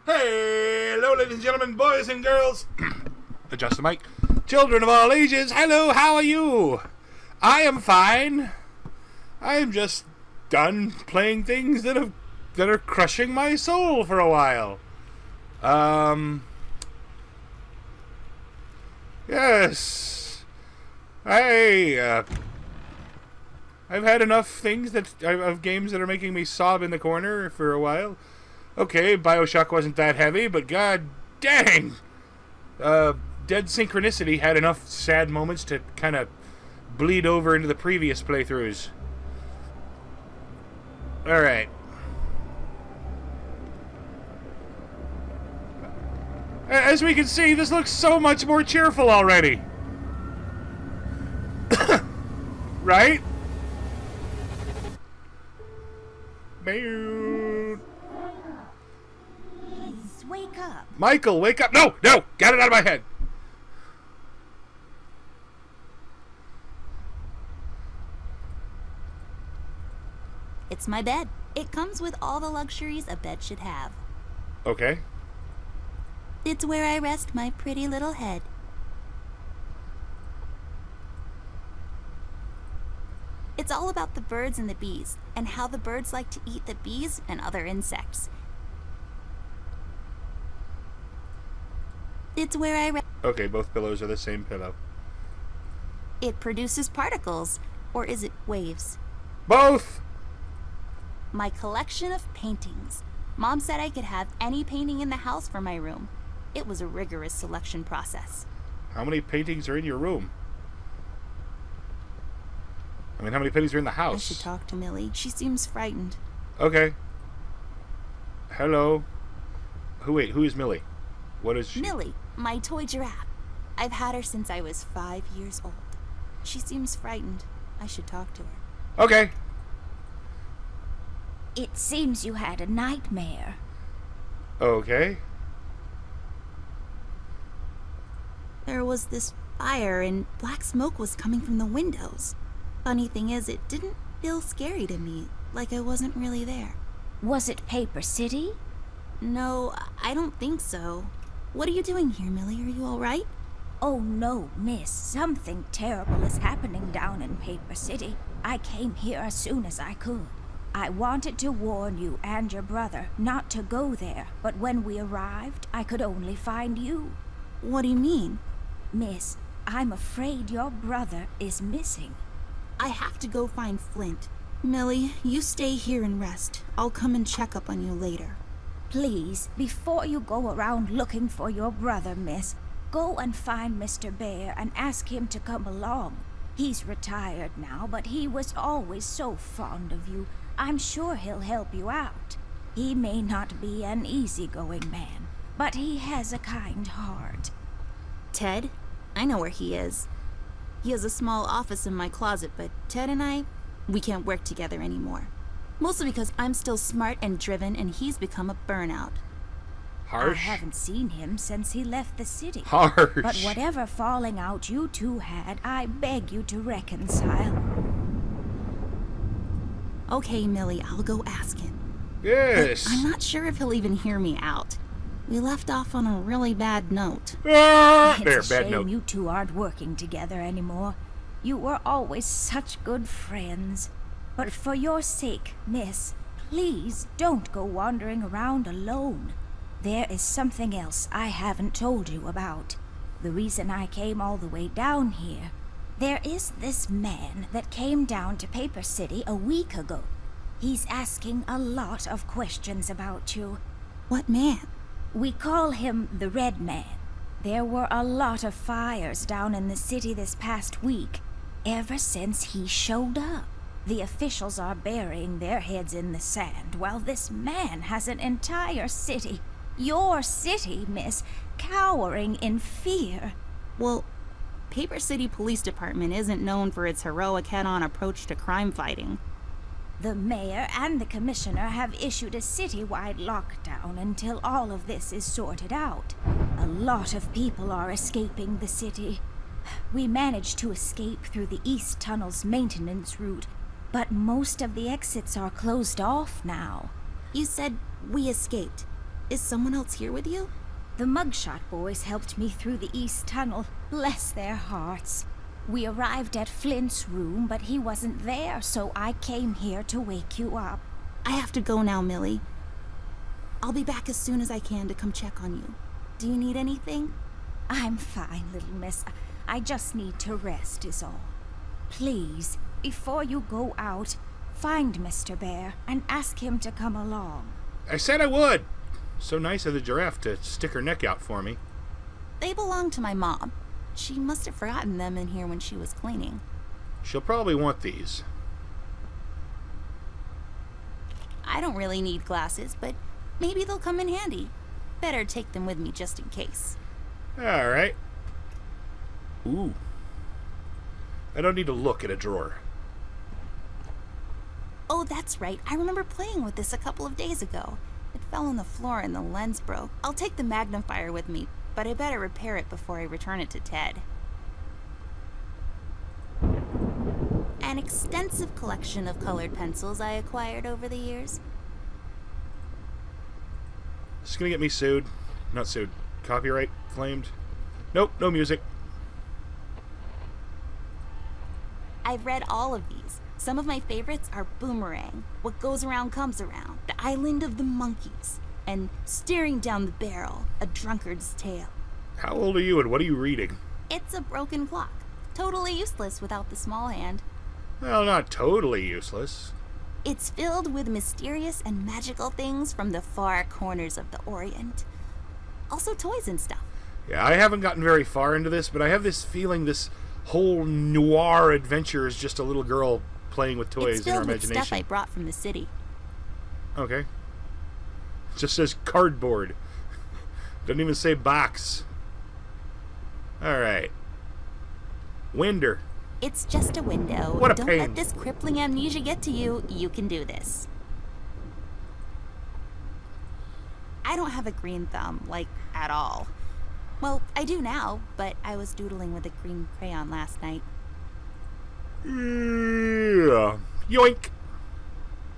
Hello, ladies and gentlemen, boys and girls. Adjust the mic. Children of all ages, hello, how are you? I am fine. I am just done playing things that are crushing my soul for a while. Yes. I've had enough things of games that are making me sob in the corner for a while. Okay, BioShock wasn't that heavy, but god dang! Dead Synchronicity had enough sad moments to kind of bleed over into the previous playthroughs. Alright. As we can see, this looks so much more cheerful already. Right? Wake up. Michael, wake up. No, get it out of my head. It's my bed. It comes with all the luxuries a bed should have. Okay. It's where I rest my pretty little head. It's all about the birds and the bees, and how the birds like to eat the bees and other insects. It's where I Okay, both pillows are the same pillow. It produces particles, or is it waves? Both! My collection of paintings. Mom said I could have any painting in the house for my room. It was a rigorous selection process. How many paintings are in your room? I mean, how many paintings are in the house? I should talk to Millie. She seems frightened. Okay. Hello. Who is Millie? What is she? Millie, my toy giraffe. I've had her since I was 5 years old. She seems frightened. I should talk to her. Okay. It seems you had a nightmare. Okay. There was this fire and black smoke was coming from the windows. Funny thing is, it didn't feel scary to me, like I wasn't really there. Was it Paper City? No, I don't think so. What are you doing here, Millie? Are you all right? Oh no, miss. Something terrible is happening down in Paper City. I came here as soon as I could. I wanted to warn you and your brother not to go there, but when we arrived, I could only find you. What do you mean? Miss, I'm afraid your brother is missing. I have to go find Flint. Millie, you stay here and rest. I'll come and check up on you later. Please, before you go around looking for your brother, miss, go and find Mr. Bear and ask him to come along. He's retired now, but he was always so fond of you. I'm sure he'll help you out. He may not be an easygoing man, but he has a kind heart. Ted? I know where he is. He has a small office in my closet, but Ted and we can't work together anymore. Mostly because I'm still smart and driven and he's become a burnout. Harsh. I haven't seen him since he left the city. Harsh. But whatever falling out you two had, I beg you to reconcile. Okay, Millie, I'll go ask him. Yes. But I'm not sure if he'll even hear me out. We left off on a really bad note. It's a shame you two aren't working together anymore. You were always such good friends. But for your sake, miss, please don't go wandering around alone. There is something else I haven't told you about. The reason I came all the way down here. There is this man that came down to Paper City a week ago. He's asking a lot of questions about you. What man? We call him the Red Man. There were a lot of fires down in the city this past week, ever since he showed up. The officials are burying their heads in the sand, while this man has an entire city, your city, miss, cowering in fear. Well, Paper City Police Department isn't known for its heroic head-on approach to crime fighting. The mayor and the commissioner have issued a citywide lockdown until all of this is sorted out. A lot of people are escaping the city. We managed to escape through the East Tunnel's maintenance route, but most of the exits are closed off now. You said we escaped. Is someone else here with you? The mugshot boys helped me through the east tunnel. Bless their hearts. We arrived at Flints Room, but he wasn't there, so I came here to wake you up. I have to go now, Millie. I'll be back as soon as I can to come check on you. Do you need anything? I'm fine, little miss. I just need to rest is all. Please, before you go out, find Mr. Bear and ask him to come along. I said I would. So nice of the giraffe to stick her neck out for me. They belong to my mom. She must have forgotten them in here when she was cleaning. She'll probably want these. I don't really need glasses, but maybe they'll come in handy. Better take them with me just in case. Alright. Ooh. I don't need to look at a drawer. Oh, that's right. I remember playing with this a couple of days ago. It fell on the floor and the lens broke. I'll take the magnifier with me, but I better repair it before I return it to Ted. An extensive collection of colored pencils I acquired over the years. This is gonna get me sued. Not sued. Copyright claimed. Nope, no music. I've read all of these. Some of my favorites are Boomerang, What Goes Around Comes Around, The Island of the Monkeys, and Staring Down the Barrel, A Drunkard's Tale. How old are you and what are you reading? It's a broken clock. Totally useless without the small hand. Well, not totally useless. It's filled with mysterious and magical things from the far corners of the Orient. Also toys and stuff. Yeah, I haven't gotten very far into this, but I have this feeling this whole noir adventure is just a little girl playing with toys in her imagination. It's filled with stuff I brought from the city. Okay. It just says cardboard. Doesn't even say box. Alright. Winder. It's just a window. What a Don't pain. let this crippling amnesia get to you. You can do this. I don't have a green thumb, like, at all. Well, I do now, but I was doodling with a green crayon last night. Yeah. Yoink.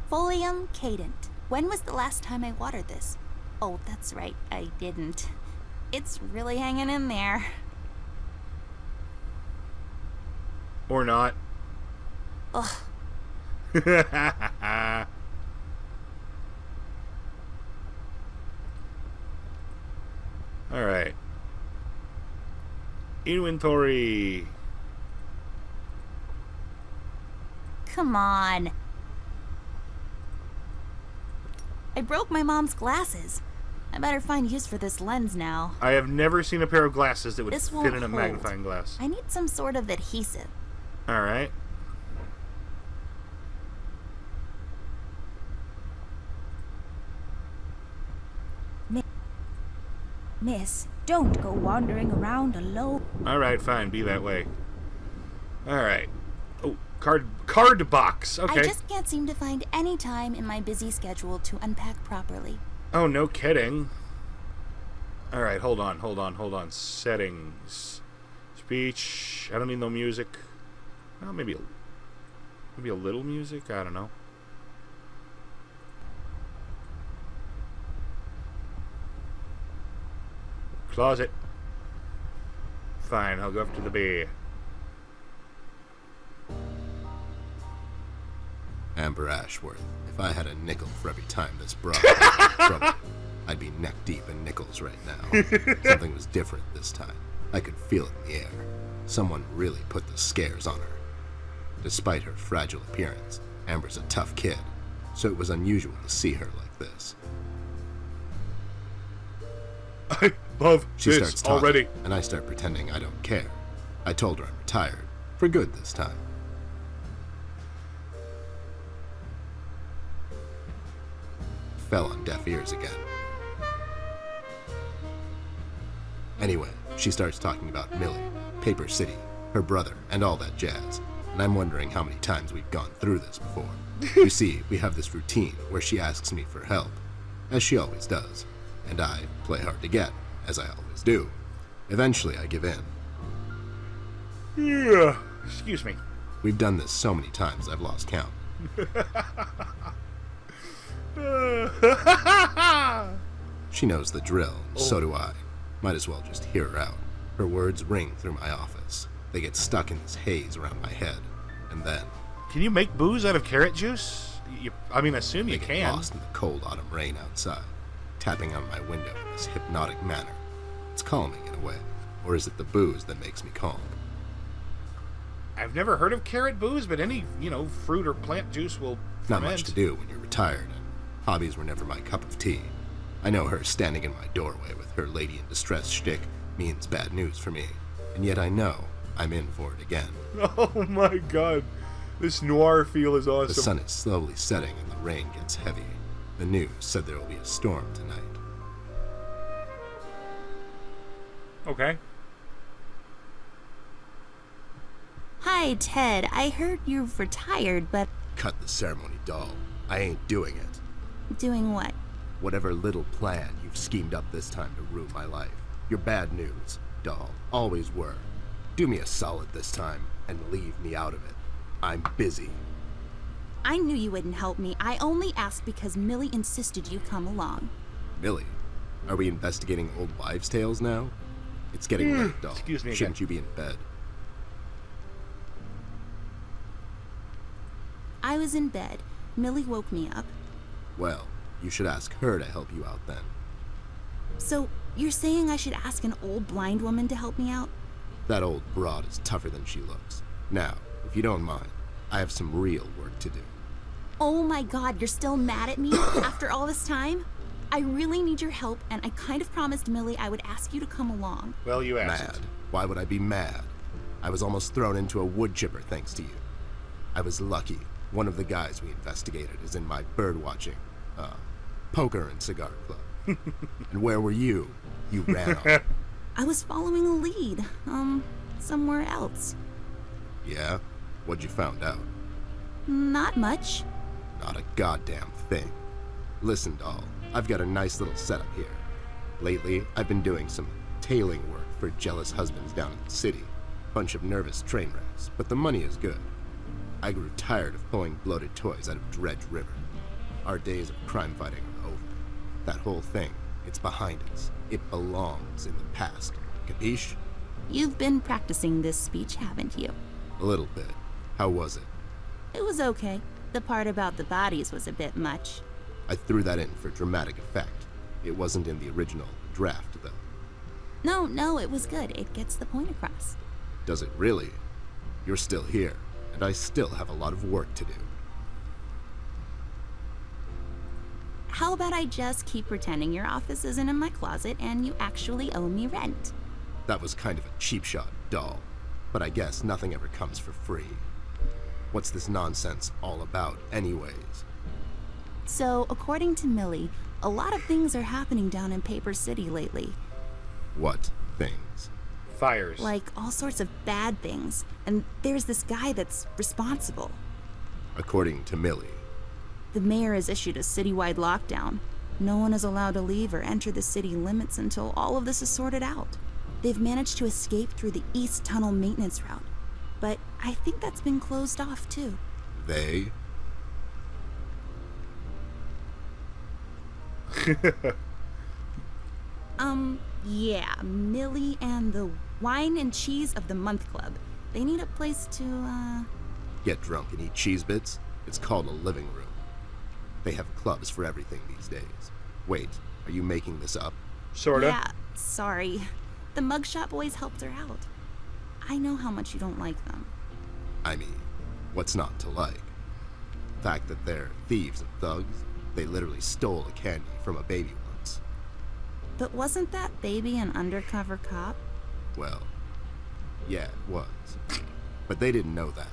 Folium cadent. When was the last time I watered this? Oh, that's right, I didn't. It's really hanging in there. Or not. Ugh. Alright. Inventory. Come on. I broke my mom's glasses. I better find use for this lens now. I have never seen a pair of glasses that would This fit won't in a hold. magnifying glass. I need some sort of adhesive. Alright. Miss, don't go wandering around alone. Alright, fine. Be that way. Alright. Oh, card box. Okay. I just can't seem to find any time in my busy schedule to unpack properly. Oh, no kidding. Alright, hold on. Settings. Speech. I don't need no music. Well, maybe a little music? I don't know. Closet. Fine, I'll go up to the bed. Amber Ashworth, if I had a nickel for every time this brought me trouble, I'd be neck deep in nickels right now. Something was different this time. I could feel it in the air. Someone really put the scares on her. Despite her fragile appearance, Amber's a tough kid, so it was unusual to see her like this. I love She this starts talking, already. and I start pretending I don't care. I told her I'm retired, for good this time. Fell on deaf ears again. Anyway, she starts talking about Millie, Paper City, her brother, and all that jazz, and I'm wondering how many times we've gone through this before. You see, we have this routine where she asks me for help, as she always does, and I play hard to get, as I always do. Eventually, I give in. Yeah. Excuse me. We've done this so many times I've lost count. She knows the drill, and so do I. Might as well just hear her out. Her words ring through my office. They get stuck in this haze around my head. And then... Can you make booze out of carrot juice? I assume you get can. Lost in the cold autumn rain outside, tapping on my window in this hypnotic manner. It's calming in a way. Or is it the booze that makes me calm? I've never heard of carrot booze, but any, fruit or plant juice will ferment. Not much to do when you're retired, and hobbies were never my cup of tea. I know her standing in my doorway with her lady in distress shtick means bad news for me, and yet I know I'm in for it again. Oh my god. This noir feel is awesome. The sun is slowly setting and the rain gets heavy. The news said there will be a storm tonight. Okay. Hi, Ted. I heard you've retired, but... Cut the ceremony, doll. I ain't doing it. Doing what? Whatever little plan you've schemed up this time to ruin my life. You're bad news, doll. Always were. Do me a solid this time and leave me out of it. I'm busy. I knew you wouldn't help me. I only asked because Millie insisted you come along. Millie? Are we investigating old wives' tales now? It's getting late, doll. Excuse me again. Shouldn't you be in bed? I was in bed. Millie woke me up. Well, you should ask her to help you out then. So, you're saying I should ask an old blind woman to help me out? That old broad is tougher than she looks. Now, if you don't mind, I have some real work to do. Oh my god, you're still mad at me after all this time? I really need your help, and I kind of promised Millie I would ask you to come along. Well, you asked. Mad? Why would I be mad? I was almost thrown into a wood chipper thanks to you. I was lucky. One of the guys we investigated is in my bird-watching, poker and cigar club. And where were you? You ran off. I was following a lead, somewhere else. Yeah? What'd you found out? Not much. Not a goddamn thing. Listen, doll, I've got a nice little setup here. Lately, I've been doing some tailing work for jealous husbands down in the city. Bunch of nervous train wrecks, but the money is good. I grew tired of pulling bloated toys out of Dredge River. Our days of crime fighting are over. That whole thing, it's behind us. It belongs in the past. Capiche? You've been practicing this speech, haven't you? A little bit. How was it? It was okay. The part about the bodies was a bit much. I threw that in for dramatic effect. It wasn't in the original draft, though. No, it was good. It gets the point across. Does it really? You're still here, and I still have a lot of work to do. How about I just keep pretending your office isn't in my closet and you actually owe me rent? That was kind of a cheap shot, doll. But I guess nothing ever comes for free. What's this nonsense all about, anyways? So, according to Millie, a lot of things are happening down in Paper City lately. What things? Fires. Like all sorts of bad things. And there's this guy that's responsible. According to Millie. The mayor has issued a citywide lockdown. No one is allowed to leave or enter the city limits until all of this is sorted out. They've managed to escape through the East Tunnel maintenance route. But I think that's been closed off, too. They? Yeah, Millie and the Wine and Cheese of the Month Club. They need a place to, Get drunk and eat cheese bits? It's called a living room. They have clubs for everything these days. Wait, are you making this up? Sorta. Yeah, sorry. The mugshot boys helped her out. I know how much you don't like them. I mean, what's not to like? The fact that they're thieves and thugs? They literally stole a candy from a baby once. But wasn't that baby an undercover cop? Well, yeah, it was. But they didn't know that.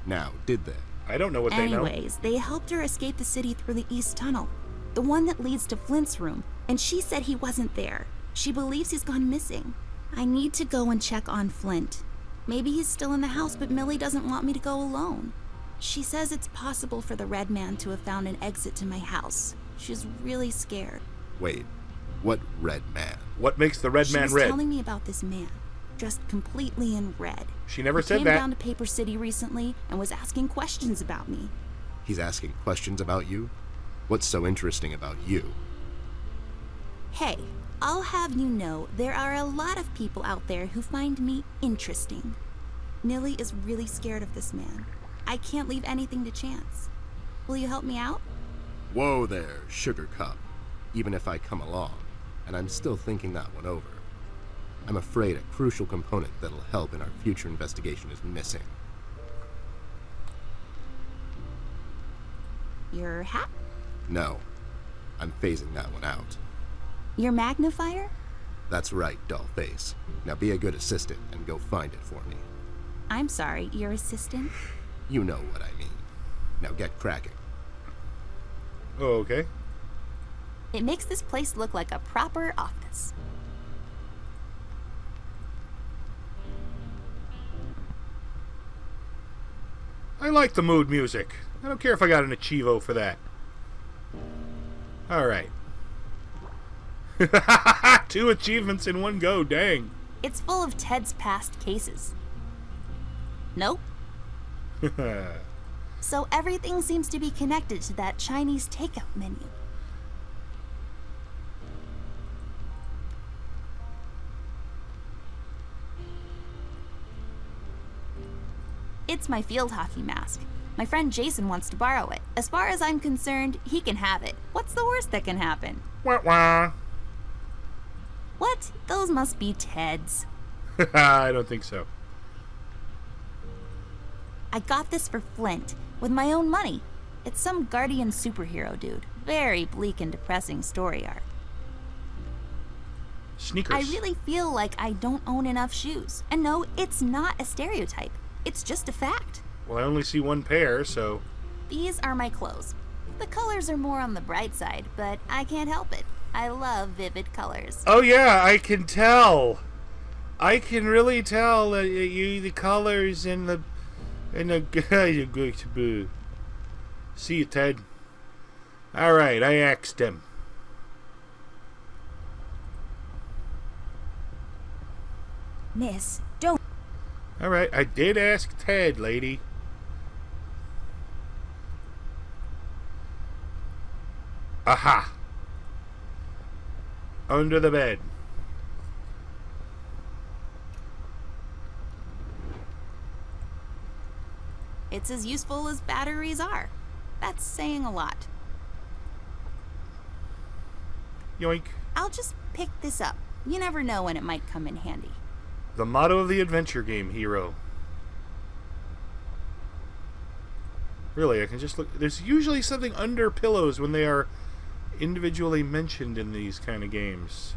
Now, did they? I don't know what they know. Anyways, they helped her escape the city through the East Tunnel. The one that leads to Flints Room. And she said he wasn't there. She believes he's gone missing. I need to go and check on Flint. Maybe he's still in the house, but Millie doesn't want me to go alone. She says it's possible for the Red Man to have found an exit to my house. She's really scared. Wait, what Red Man? What makes the Red Man She was red? telling me about this man, dressed completely in red. She never He said came that. down to Paper City recently and was asking questions about me. He's asking questions about you? What's so interesting about you? Hey, I'll have you know there are a lot of people out there who find me interesting. Nilly is really scared of this man. I can't leave anything to chance. Will you help me out? Whoa there, Sugar Cup. Even if I come along, and I'm still thinking that one over, I'm afraid a crucial component that'll help in our future investigation is missing. Your hat? No, I'm phasing that one out. Your magnifier? That's right, dollface. Now be a good assistant and go find it for me. I'm sorry, your assistant? You know what I mean. Now get cracking. Oh, okay. It makes this place look like a proper office. I like the mood music. I don't care if I got an Achievo for that. Alright. 2 achievements in one go, dang. It's full of Ted's past cases. Nope. So everything seems to be connected to that Chinese takeout menu. It's my field hockey mask. My friend Jason wants to borrow it. As far as I'm concerned, he can have it. What's the worst that can happen? Wah wah. What? Those must be Ted's. I don't think so. I got this for Flint, with my own money. It's some guardian superhero dude. Very bleak and depressing story arc. Sneakers. I really feel like I don't own enough shoes. And no, it's not a stereotype. It's just a fact. Well, I only see one pair, so... These are my clothes. The colors are more on the bright side, but I can't help it. I love vivid colors. Oh yeah, I can tell. I can really tell the colors and the you're going to boo. See you, Ted. All right, I asked him. Miss, don't. All right, I did ask Ted, lady. Aha. Under the bed. It's as useful as batteries are. That's saying a lot. Yoink. I'll just pick this up. You never know when it might come in handy. The motto of the adventure game, hero. Really, I can just look. There's usually something under pillows when they are individually mentioned in these kind of games.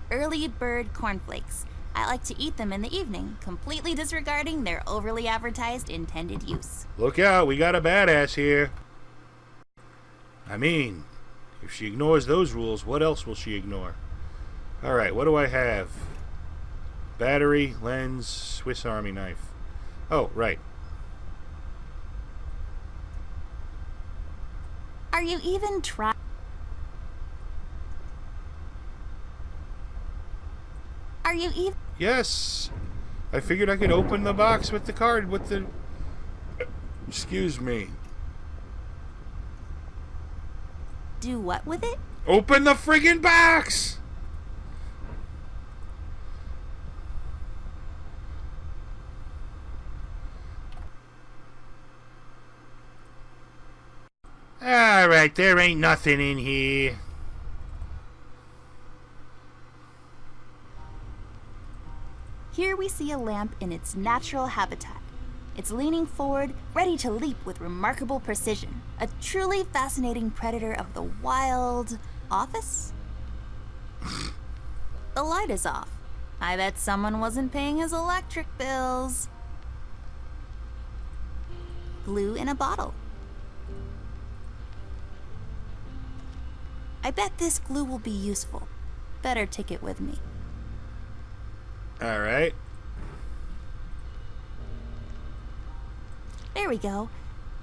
Early bird cornflakes. I like to eat them in the evening, completely disregarding their overly advertised intended use. Look out, we got a badass here. I mean, if she ignores those rules, what else will she ignore? Alright, what do I have? Battery, lens, Swiss Army knife. Oh, right. Are you even trying? Are you even? Yes! I figured I could open the box with the card, with the... Excuse me. Do what with it? Open the friggin' box! Alright, there ain't nothing in here. Here we see a lamp in its natural habitat. It's leaning forward, ready to leap with remarkable precision. A truly fascinating predator of the wild... office? The light is off. I bet someone wasn't paying his electric bills. Glue in a bottle. I bet this glue will be useful. Better take it with me. Alright. There we go.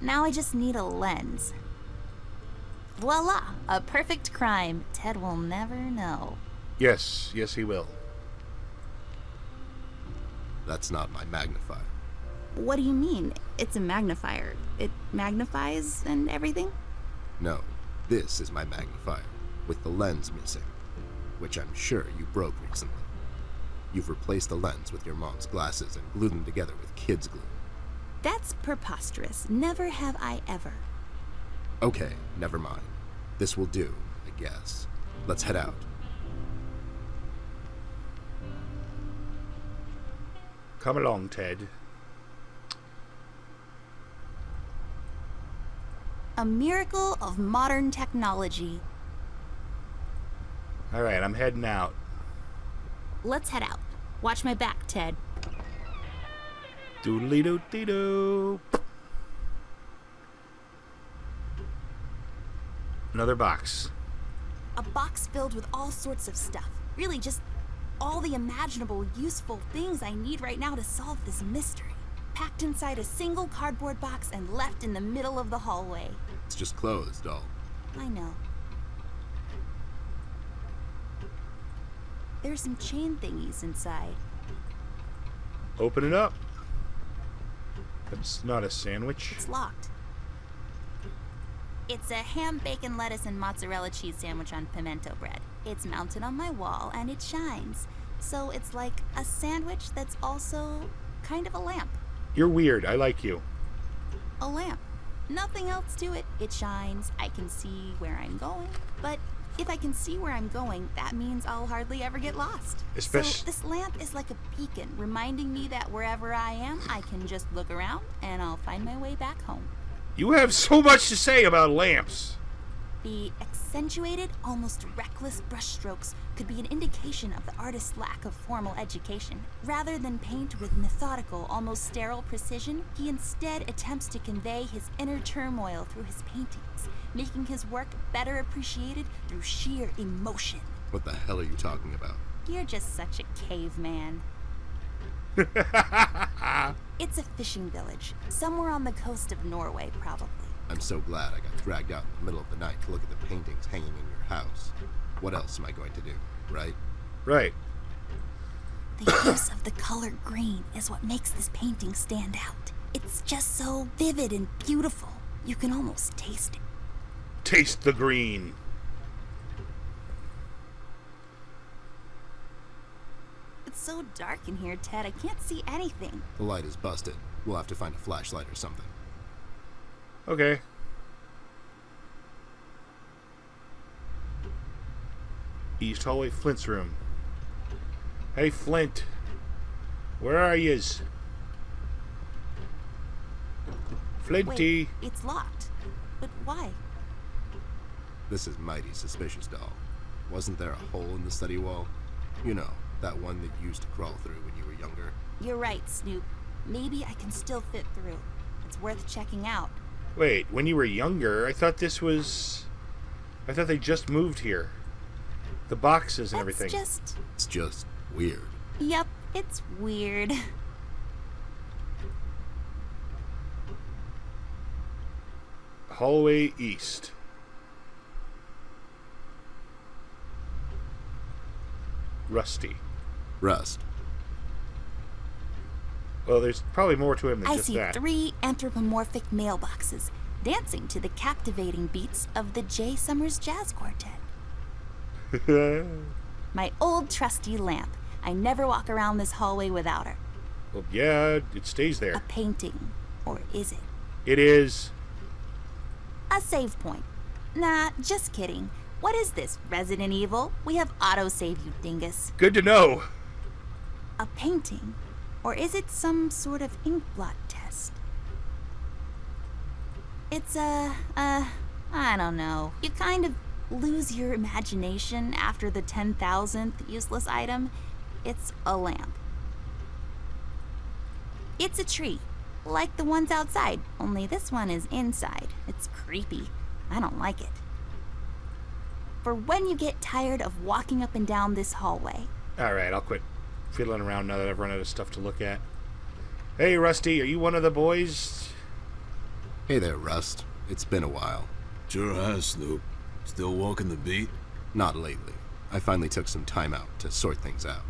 Now I just need a lens. Voila! A perfect crime. Ted will never know. Yes, yes he will. That's not my magnifier. What do you mean? It's a magnifier. It magnifies and everything? No, this is my magnifier, with the lens missing, which I'm sure you broke recently. You've replaced the lens with your mom's glasses and glued them together with kids' glue. That's preposterous. Never have I ever. Okay, never mind. This will do, I guess. Let's head out. Come along, Ted. A miracle of modern technology. All right, I'm heading out. Let's head out. Watch my back, Ted. Doodly-doo-dee-doo. Another box. A box filled with all sorts of stuff. Really, just all the imaginable, useful things I need right now to solve this mystery. Packed inside a single cardboard box and left in the middle of the hallway. It's just closed, doll. I know. There's some chain thingies inside. Open it up. That's not a sandwich. It's locked. It's a ham, bacon, lettuce, and mozzarella cheese sandwich on pimento bread. It's mounted on my wall, and it shines. So it's like a sandwich that's also kind of a lamp. You're weird. I like you. A lamp. Nothing else to it. It shines. I can see where I'm going. But if I can see where I'm going, that means I'll hardly ever get lost. So this lamp is like a beacon, reminding me that wherever I am, I can just look around, and I'll find my way back home. You have so much to say about lamps. The accentuated, almost reckless brushstrokes could be an indication of the artist's lack of formal education. Rather than paint with methodical, almost sterile precision, he instead attempts to convey his inner turmoil through his paintings, making his work better appreciated through sheer emotion. What the hell are you talking about? You're just such a caveman. It's a fishing village, somewhere on the coast of Norway, probably. I'm so glad I got dragged out in the middle of the night to look at the paintings hanging in your house. What else am I going to do, right? Right. The use of the color green is what makes this painting stand out. It's just so vivid and beautiful. You can almost taste it. Taste the green. It's so dark in here, Ted. I can't see anything. The light is busted. We'll have to find a flashlight or something. Okay. East hallway, Flints Room. Hey, Flint. Where are yous? Flinty. Wait, it's locked. But why? This is mighty suspicious, doll. Wasn't there a hole in the study wall? You know, that one that you used to crawl through when you were younger. You're right, Snoop. Maybe I can still fit through. It's worth checking out. Wait, when you were younger, I thought this was... I thought they just moved here. The boxes and everything. It's just weird. Yep, it's weird. Hallway east. Rusty. Rust. Well, there's probably more to him than I just see that. 3 anthropomorphic mailboxes dancing to the captivating beats of the J. Summers Jazz Quartet. My old trusty lamp. I never walk around this hallway without her. Well, yeah, it stays there. A painting. Or is it? It is. A save point. Nah, just kidding. What is this, Resident Evil? We have autosave, you dingus. Good to know. A painting? Or is it some sort of ink blot test? It's I don't know. You kind of lose your imagination after the 10,000th useless item. It's a lamp. It's a tree, like the ones outside, only this one is inside. It's creepy. I don't like it. For when you get tired of walking up and down this hallway. Alright, I'll quit fiddling around now that I've run out of stuff to look at. Hey, Rusty, are you one of the boys? Hey there, Rust. It's been a while. Sure has, Snoop. Still walking the beat? Not lately. I finally took some time out to sort things out.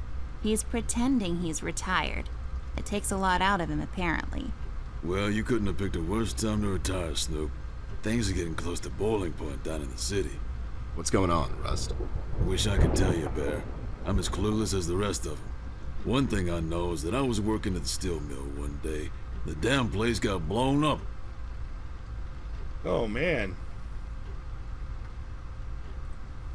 He's pretending he's retired. It takes a lot out of him, apparently. Well, you couldn't have picked a worse time to retire, Snoop. Things are getting close to boiling point down in the city. What's going on, Rust? Wish I could tell you, Bear. I'm as clueless as the rest of them. One thing I know is that I was working at the steel mill one day. The damn place got blown up. Oh, man.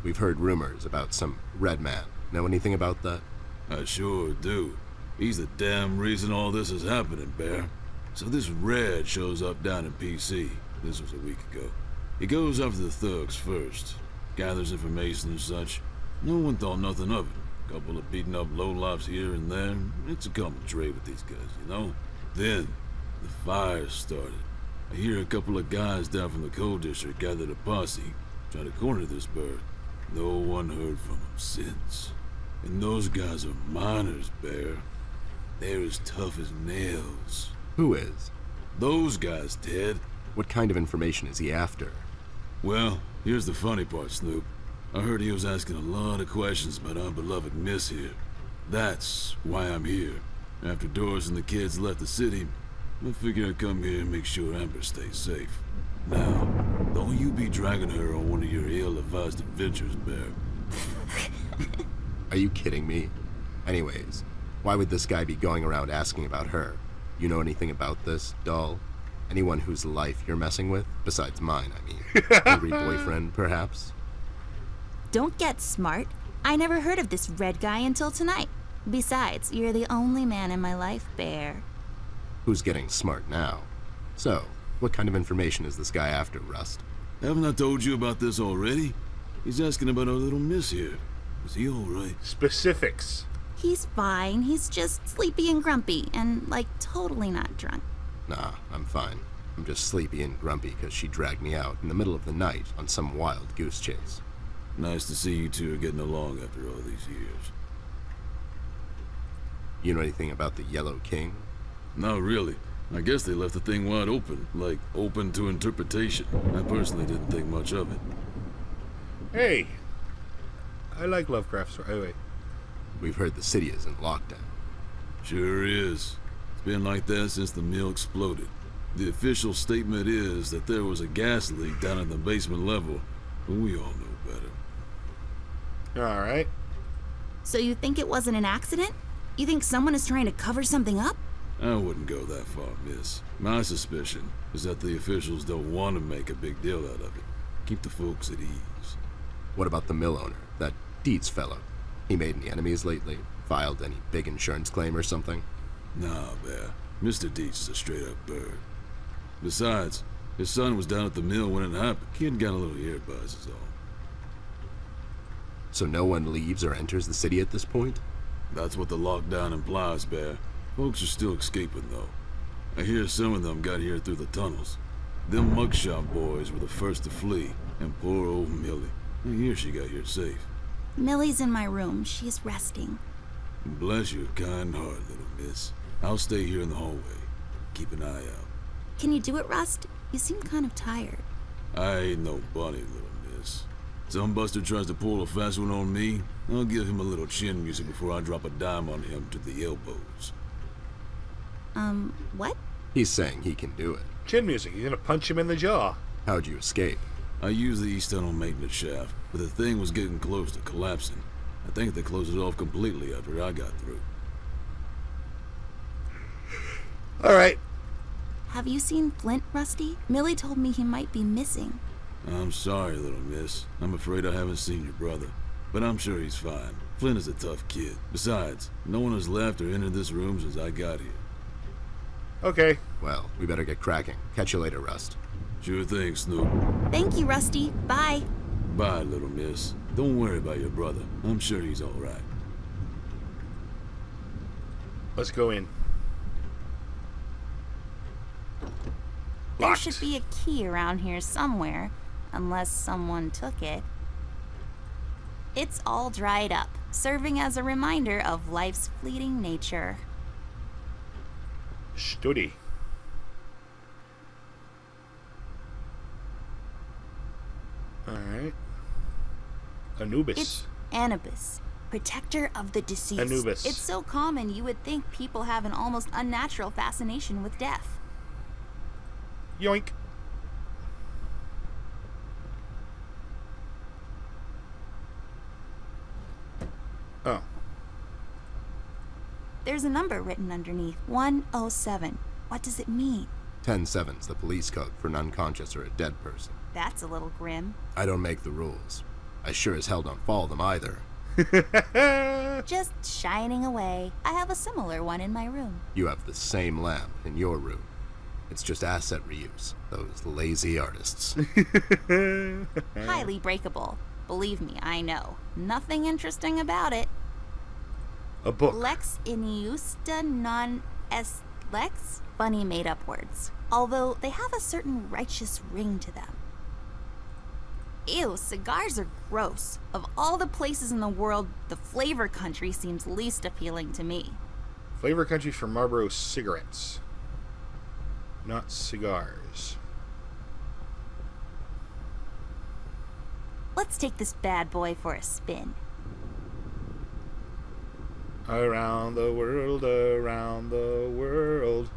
We've heard rumors about some red man. Know anything about that? I sure do. He's the damn reason all this is happening, Bear. So this Red shows up down in PC. This was a week ago. He goes after the thugs first. Gathers information and such. No one thought nothing of it. Couple of beaten up lowlifes here and there. It's a common trait with these guys, you know? Then, the fire started. I hear a couple of guys down from the coal district gathered a posse, try to corner this bird. No one heard from them since. And those guys are miners, Bear. They're as tough as nails. Who is? Those guys, Ted. What kind of information is he after? Well, here's the funny part, Snoop. I heard he was asking a lot of questions about our beloved Miss here. That's why I'm here. After Doris and the kids left the city, I figured I'd come here and make sure Amber stays safe. Now, don't you be dragging her on one of your ill-advised adventures, Bear. Are you kidding me? Anyways, why would this guy be going around asking about her? You know anything about this, doll? Anyone whose life you're messing with? Besides mine, I mean. Angry boyfriend, perhaps? Don't get smart. I never heard of this Red guy until tonight. Besides, you're the only man in my life, Bear. Who's getting smart now? So, what kind of information is this guy after, Rust? Haven't I told you about this already? He's asking about our little Miss here. Is he alright? Specifics. He's fine. He's just sleepy and grumpy and, like, totally not drunk. Nah, I'm fine. I'm just sleepy and grumpy because she dragged me out in the middle of the night on some wild goose chase. Nice to see you two are getting along after all these years. You know anything about the Yellow King? Not really. I guess they left the thing wide open, like open to interpretation. I personally didn't think much of it. Hey. I like Lovecraft's. Oh, wait. We've heard the city is in lockdown. Sure is. It's been like that since the mill exploded. The official statement is that there was a gas leak down at the basement level, but we all know better. Alright. So you think it wasn't an accident? You think someone is trying to cover something up? I wouldn't go that far, miss. My suspicion is that the officials don't want to make a big deal out of it. Keep the folks at ease. What about the mill owner, that Dietz fellow? He made any enemies lately? Filed any big insurance claim or something? Nah, Bear. Mr. Dietz is a straight-up bird. Besides, his son was down at the mill when it happened. Kid got a little ear buzz is all. So no one leaves or enters the city at this point? That's what the lockdown implies, Bear. Folks are still escaping, though. I hear some of them got here through the tunnels. Them mugshot boys were the first to flee, and poor old Millie. I hear she got here safe. Millie's in my room. She's resting. Bless your kind heart, little miss. I'll stay here in the hallway. Keep an eye out. Can you do it, Rust? You seem kind of tired. I ain't no bunny, little miss. Some buster tries to pull a fast one on me, I'll give him a little chin music before I drop a dime on him to the elbows. What? He's saying he can do it. Chin music. You're gonna punch him in the jaw. How'd you escape? I used the east tunnel maintenance shaft, but the thing was getting close to collapsing. I think they closed it off completely after I got through. Alright. Have you seen Flint, Rusty? Millie told me he might be missing. I'm sorry, little miss. I'm afraid I haven't seen your brother. But I'm sure he's fine. Flint is a tough kid. Besides, no one has left or entered this room since I got here. Okay. Well, we better get cracking. Catch you later, Rust. Sure thing, Snoop. Thank you, Rusty. Bye. Bye, little miss. Don't worry about your brother. I'm sure he's all right. Let's go in. There Locked. should be a key around here somewhere, unless someone took it. It's all dried up, serving as a reminder of life's fleeting nature. Study. Alright. Anubis. It's Anubis, protector of the deceased. Anubis. It's so common you would think people have an almost unnatural fascination with death. Yoink. There's a number written underneath. 107. What does it mean? 10-7's the police code for an unconscious or a dead person. That's a little grim. I don't make the rules. I sure as hell don't follow them either. Just shining away. I have a similar one in my room. You have the same lamp in your room. It's just asset reuse. Those lazy artists. Highly breakable. Believe me, I know. Nothing interesting about it. A book. Lex injusta non est lex? Funny made-up words. Although they have a certain righteous ring to them. Ew, cigars are gross. Of all the places in the world, the flavor country seems least appealing to me. Flavor countries for Marlboro cigarettes. Not cigars. Let's take this bad boy for a spin. Around the world, around the world.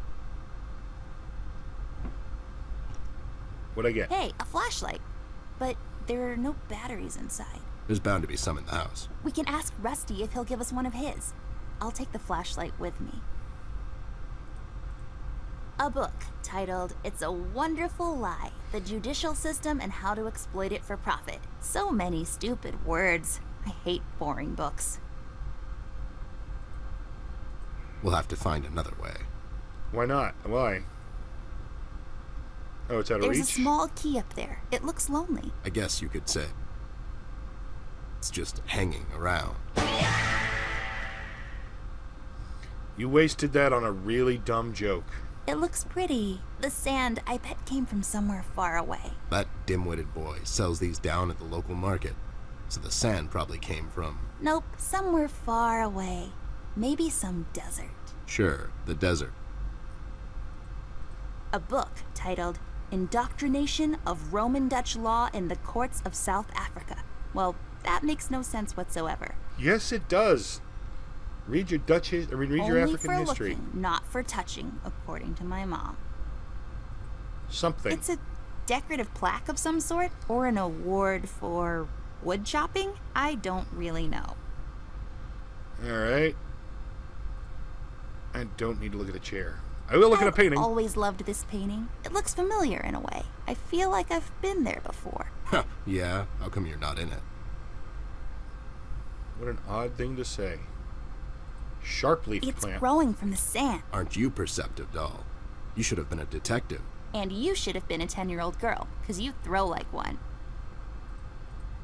What'd I get? Hey, a flashlight. But there are no batteries inside. There's bound to be some in the house. We can ask Rusty if he'll give us one of his. I'll take the flashlight with me. A book titled It's a Wonderful Lie, The Judicial System and How to Exploit It for Profit. So many stupid words. I hate boring books. We'll have to find another way. Why not? Why? Oh, it's out of reach? There's a small key up there. It looks lonely. I guess you could say. It's just hanging around. You wasted that on a really dumb joke. It looks pretty. The sand, I bet, came from somewhere far away. That dim-witted boy sells these down at the local market. So the sand probably came from... Nope, somewhere far away. Maybe some desert. Sure, the desert. A book titled Indoctrination of Roman Dutch Law in the Courts of South Africa. Well, that makes no sense whatsoever. Yes, it does. Read your your African for history. Looking, not for touching, according to my mom. Something. It's a decorative plaque of some sort, or an award for wood chopping? I don't really know. Alright. I don't need to look at a chair. I will look at a painting. I've always loved this painting. It looks familiar in a way. I feel like I've been there before. Huh, yeah? How come you're not in it? What an odd thing to say. Sharp-leaf It's plant. growing from the sand. Aren't you perceptive, doll? You should have been a detective. And you should have been a 10-year-old girl, because you throw like one.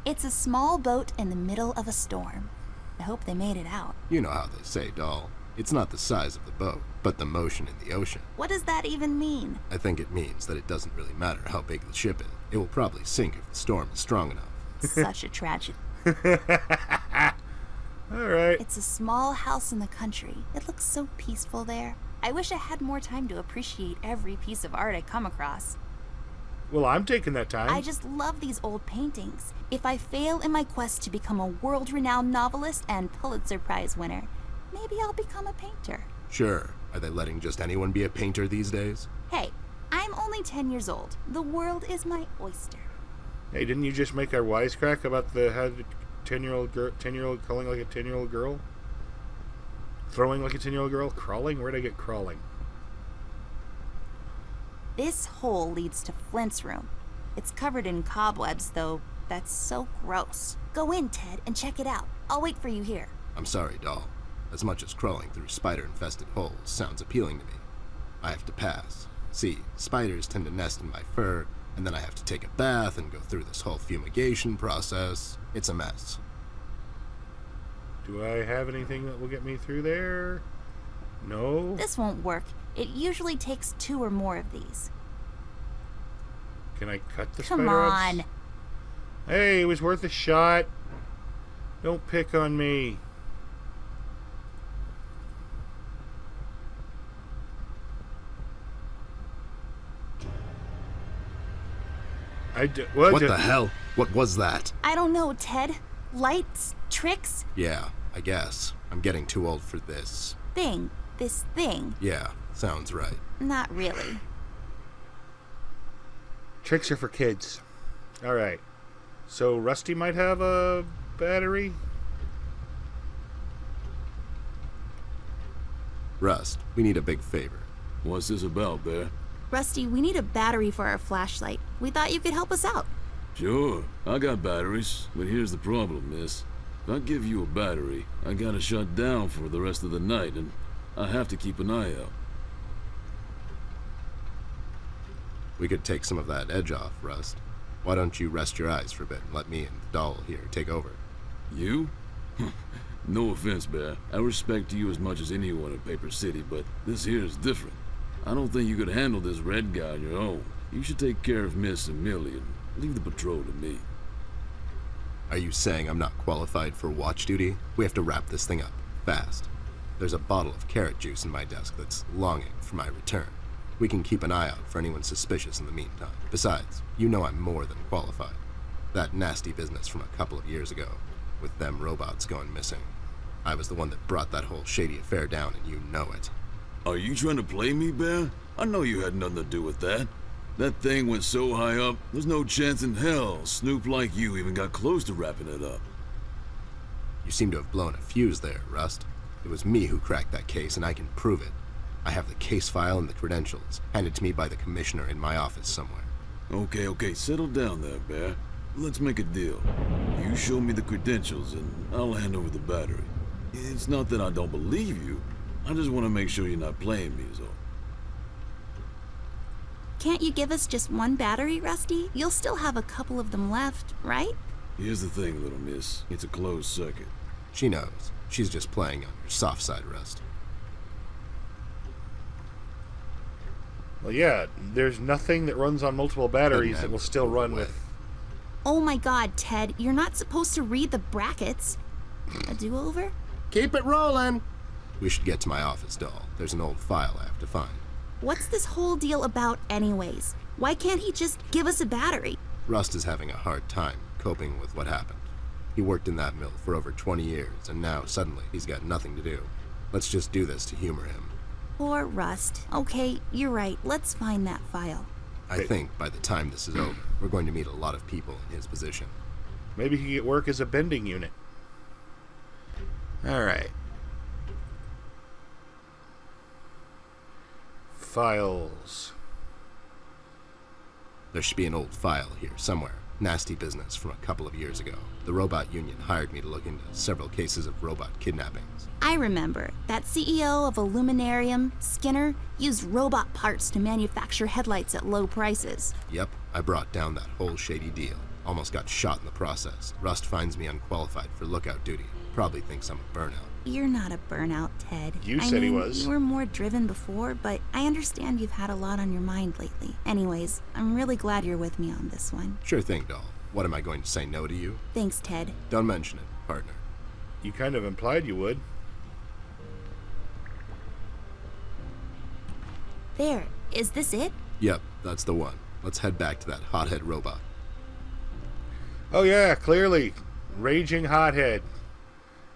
It's a small boat in the middle of a storm. I hope they made it out. You know how they say, doll. It's not the size of the boat, but the motion in the ocean. What does that even mean? I think it means that it doesn't really matter how big the ship is. It will probably sink if the storm is strong enough. Such a tragedy. Alright. It's a small house in the country. It looks so peaceful there. I wish I had more time to appreciate every piece of art I come across. Well, I'm taking that time. I just love these old paintings. If I fail in my quest to become a world-renowned novelist and Pulitzer Prize winner, maybe I'll become a painter. Sure. Are they letting just anyone be a painter these days? Hey, I'm only 10 years old. The world is my oyster. Hey, didn't you just make our wisecrack about the how 10-year-old calling like a 10-year-old girl? Throwing like a 10-year-old girl? Crawling? Where'd I get crawling? This hole leads to Flints Room. It's covered in cobwebs, though. That's so gross. Go in, Ted, and check it out. I'll wait for you here. I'm sorry, doll. As much as crawling through spider-infested holes sounds appealing to me, I have to pass. See, spiders tend to nest in my fur, and then I have to take a bath and go through this whole fumigation process. It's a mess. Do I have anything that will get me through there? No? This won't work. It usually takes 2 or more of these. Can I cut the Come spider on. webs? Hey, it was worth a shot. Don't pick on me. What the hell? What was that? I don't know, Ted. Lights? Tricks? Yeah, I guess. I'm getting too old for this. This thing. Yeah, sounds right. Not really. Tricks are for kids. Alright. So Rusty might have a battery? Rust, we need a big favor. What's this about, Bear? Rusty, we need a battery for our flashlight. We thought you could help us out. Sure, I got batteries, but here's the problem, miss. If I give you a battery, I gotta shut down for the rest of the night, and I have to keep an eye out. We could take some of that edge off, Rust. Why don't you rest your eyes for a bit and let me and the doll here take over? You? No offense, Bear. I respect you as much as anyone in Paper City, but this here is different. I don't think you could handle this red guy on your own. You should take care of Miss and Millie and leave the patrol to me. Are you saying I'm not qualified for watch duty? We have to wrap this thing up, fast. There's a bottle of carrot juice in my desk that's longing for my return. We can keep an eye out for anyone suspicious in the meantime. Besides, you know I'm more than qualified. That nasty business from a couple of years ago, with them robots going missing. I was the one that brought that whole shady affair down, and you know it. Are you trying to play me, Bear? I know you had nothing to do with that. That thing went so high up, there's no chance in hell Snoop like you even got close to wrapping it up. You seem to have blown a fuse there, Rust. It was me who cracked that case, and I can prove it. I have the case file and the credentials, handed to me by the commissioner in my office somewhere. Okay, settle down there, Bear. Let's make a deal. You show me the credentials, and I'll hand over the battery. It's not that I don't believe you. I just want to make sure you're not playing me is all. Can't you give us just one battery, Rusty? You'll still have a couple of them left, right? Here's the thing, little miss. It's a closed circuit. She knows. She's just playing on your soft side, Rust. Well, yeah, there's nothing that runs on multiple batteries that will still run with... Oh my god, Ted, you're not supposed to read the brackets. A do-over? Keep it rolling! We should get to my office, doll. There's an old file I have to find. What's this whole deal about anyways? Why can't he just give us a battery? Rust is having a hard time coping with what happened. He worked in that mill for over 20 years, and now suddenly he's got nothing to do. Let's just do this to humor him. Poor Rust. Okay, you're right. Let's find that file. I think by the time this is over, we're going to meet a lot of people in his position. Maybe he can get work as a bending unit. Alright. Files. There should be an old file here somewhere. Nasty business from a couple of years ago. The robot union hired me to look into several cases of robot kidnappings. I remember. That CEO of Illuminarium, Skinner, used robot parts to manufacture headlights at low prices. Yep, I brought down that whole shady deal. Almost got shot in the process. Rust finds me unqualified for lookout duty. Probably thinks I'm a burnout. You're not a burnout, Ted. You said he was. You were more driven before, but I understand you've had a lot on your mind lately. Anyways, I'm really glad you're with me on this one. Sure thing, doll. What am I going to say no to you? Thanks, Ted. Don't mention it, partner. You kind of implied you would. There. Is this it? Yep, that's the one. Let's head back to that hothead robot. Oh yeah, clearly. Raging hothead.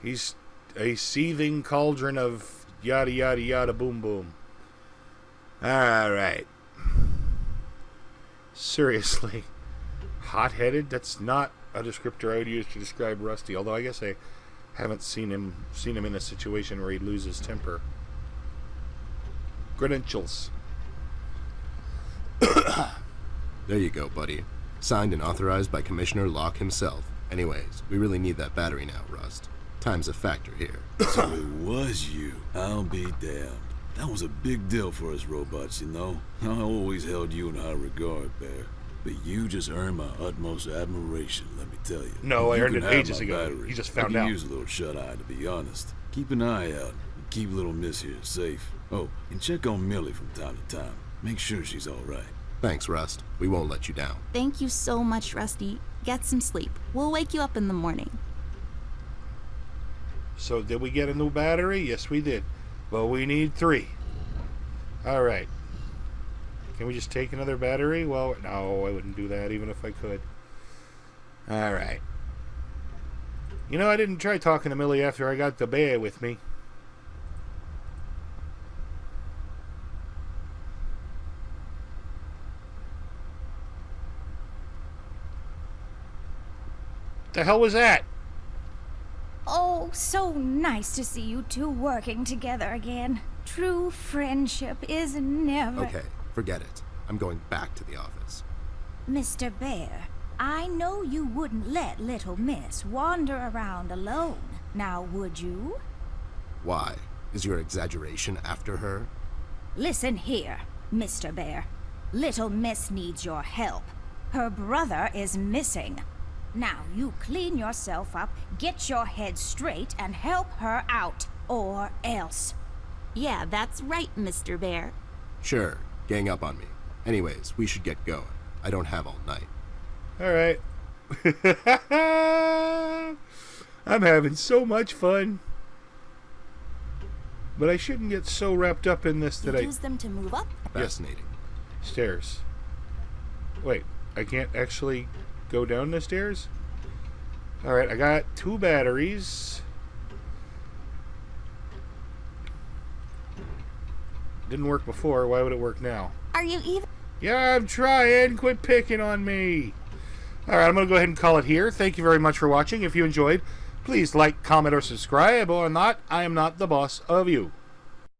He's a seething cauldron of yada yada yada boom boom. Alright. Seriously. Hot-headed? That's not a descriptor I would use to describe Rusty, although I guess I haven't seen him in a situation where he'd lose his temper. Credentials. There you go, buddy. Signed and authorized by Commissioner Locke himself. Anyways, we really need that battery now, Rust. Time's a factor here. So it was you. I'll be damned. That was a big deal for us robots, you know. I always held you in high regard, Bear. But you just earned my utmost admiration, let me tell you. No, I earned it ages ago. Battery. You just found I out. could use a little shut-eye, to be honest. Keep an eye out and keep little Miss here safe. Oh, and check on Millie from time to time. Make sure she's all right. Thanks, Rust. We won't let you down. Thank you so much, Rusty. Get some sleep. We'll wake you up in the morning. So did we get a new battery? Yes, we did. But we need 3. Alright. Can we just take another battery? Well, no, I wouldn't do that even if I could. Alright. You know, I didn't try talking to Millie after I got the bear with me. The hell was that? Oh, so nice to see you two working together again. True friendship is never... Okay, forget it. I'm going back to the office. Mr. Bear, I know you wouldn't let little miss wander around alone. Now, would you? Why? Is your exaggeration after her? Listen here, Mr. Bear. Little miss needs your help. Her brother is missing. Now, you clean yourself up, get your head straight, and help her out. Or else. Yeah, that's right, Mr. Bear. Sure, gang up on me. Anyways, we should get going. I don't have all night. Alright. I'm having so much fun. But I shouldn't get so wrapped up in this that Use them to move up? Fascinating. Stairs. Wait, I can't actually go down the stairs? Alright, I got 2 batteries. Didn't work before, why would it work now? Are you even? Yeah, I'm trying. Quit picking on me. Alright, I'm going to go ahead and call it here. Thank you very much for watching. If you enjoyed, please like, comment, or subscribe. Or not, I am not the boss of you.